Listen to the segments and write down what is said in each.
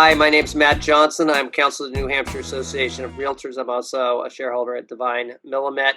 Hi, my name is Matt Johnson. I'm counsel of the New Hampshire Association of Realtors. I'm also a shareholder at Divine Millimet.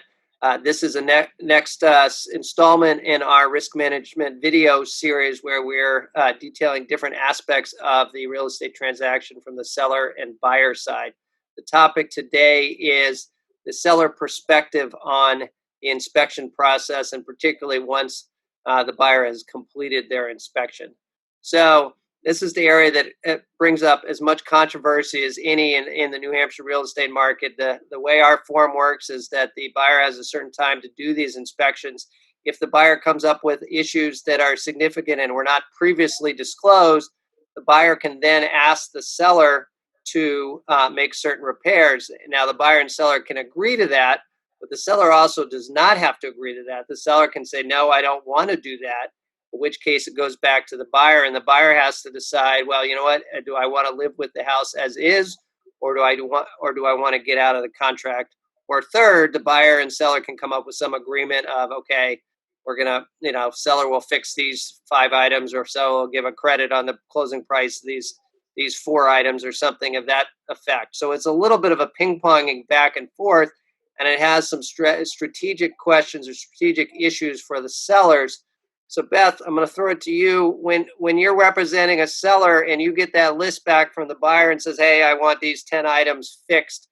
This is a next installment in our risk management video series where we're detailing different aspects of the real estate transaction from the seller and buyer side. The topic today is the seller perspective on the inspection process, and particularly once the buyer has completed their inspection. So this is the area that brings up as much controversy as any in the New Hampshire real estate market. The way our form works is that the buyer has a certain time to do these inspections. If the buyer comes up with issues that are significant and were not previously disclosed, the buyer can then ask the seller to make certain repairs. Now, the buyer and seller can agree to that, but the seller also does not have to agree to that. The seller can say, no, I don't want to do that. In which case it goes back to the buyer, and the buyer has to decide, well, you know what, do I want to live with the house as is, or do I want to get out of the contract? Or third, the buyer and seller can come up with some agreement of, okay, we're going to, seller will fix these 5 items, or so will give a credit on the closing price of these 4 items or something of that effect. So it's a little bit of a ping-ponging back and forth, and it has some strategic questions or strategic issues for the sellers. So Beth, I'm going to throw it to you. When you're representing a seller and you get that list back from the buyer and says, hey, I want these 10 items fixed,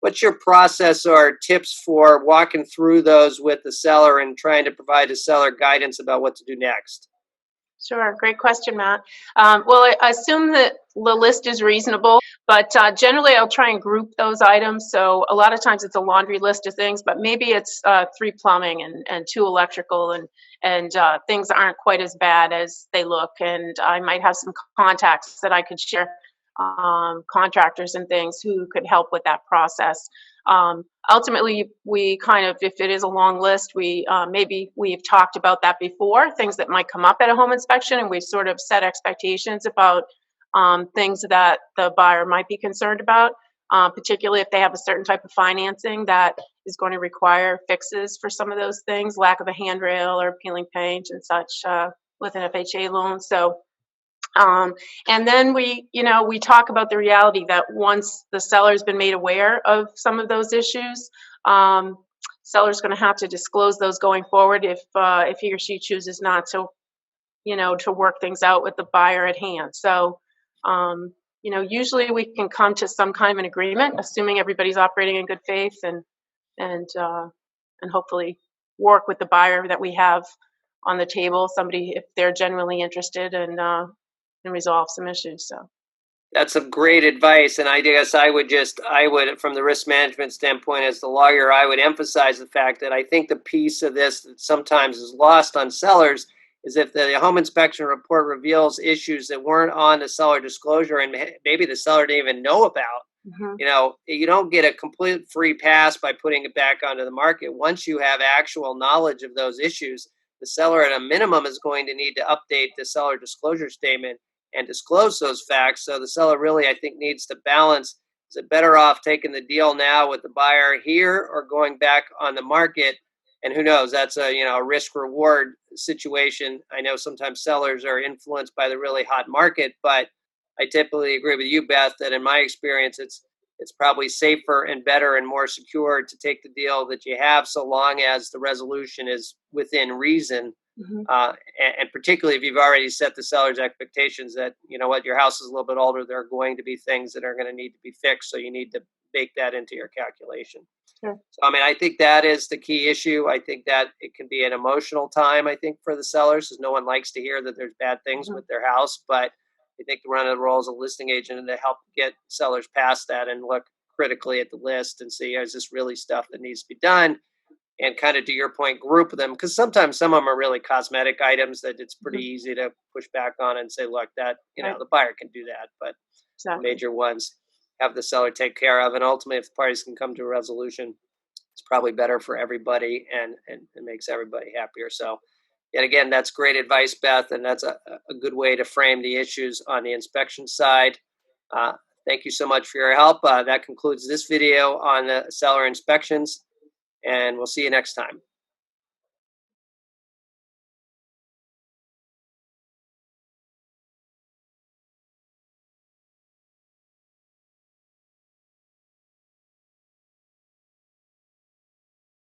what's your process or tips for walking through those with the seller and trying to provide the seller guidance about what to do next? Sure. Great question, Matt. Well, I assume that the list is reasonable, but generally I'll try and group those items. So a lot of times it's a laundry list of things, but maybe it's 3 plumbing and 2 electrical, and things aren't quite as bad as they look. And I might have some contacts that I could share, contractors and things who could help with that process. Ultimately, we kind of, if it is a long list, maybe we've talked about that before, things that might come up at a home inspection, and we've sort of set expectations about things that the buyer might be concerned about, particularly if they have a certain type of financing that is going to require fixes for some of those things, lack of a handrail or peeling paint and such with an FHA loan. So and then we talk about the reality that once the seller's been made aware of some of those issues, seller's going to have to disclose those going forward if he or she chooses not to, to work things out with the buyer at hand. So, usually we can come to some kind of an agreement, assuming everybody's operating in good faith, and hopefully work with the buyer that we have on the table, somebody if they're genuinely interested and resolve some issues. So that's some great advice. And I guess I would, from the risk management standpoint, as the lawyer, I would emphasize the fact that I think the piece of this that sometimes is lost on sellers is if the home inspection report reveals issues that weren't on the seller disclosure and maybe the seller didn't even know about. Mm-hmm. You don't get a complete free pass by putting it back onto the market. Once you have actual knowledge of those issues, the seller at a minimum is going to need to update the seller disclosure statement and disclose those facts. So the seller really, I think, needs to balance, is it better off taking the deal now with the buyer here or going back on the market? And who knows, that's a risk reward situation. I know sometimes sellers are influenced by the really hot market, but I typically agree with you, Beth, that in my experience, it's probably safer and better and more secure to take the deal that you have, so long as the resolution is within reason. Mm-hmm. And particularly if you've already set the seller's expectations that, your house is a little bit older, there are going to be things that are going to need to be fixed. So you need to bake that into your calculation. Sure. So, I think that is the key issue. I think that it can be an emotional time, I think, for the sellers, because no one likes to hear that there's bad things mm-hmm. with their house. But I think the run of the role as a listing agent and to help get sellers past that and look critically at the list and see, is this really stuff that needs to be done? And kind of, to your point, group them, because sometimes some of them are really cosmetic items that it's pretty mm-hmm. easy to push back on and say, look, that, right. The buyer can do that. But exactly. Major ones have the seller take care of. And ultimately, if the parties can come to a resolution, it's probably better for everybody and it makes everybody happier. So, yet again, that's great advice, Beth. And that's a good way to frame the issues on the inspection side. Thank you so much for your help. That concludes this video on the seller inspections. And we'll see you next time.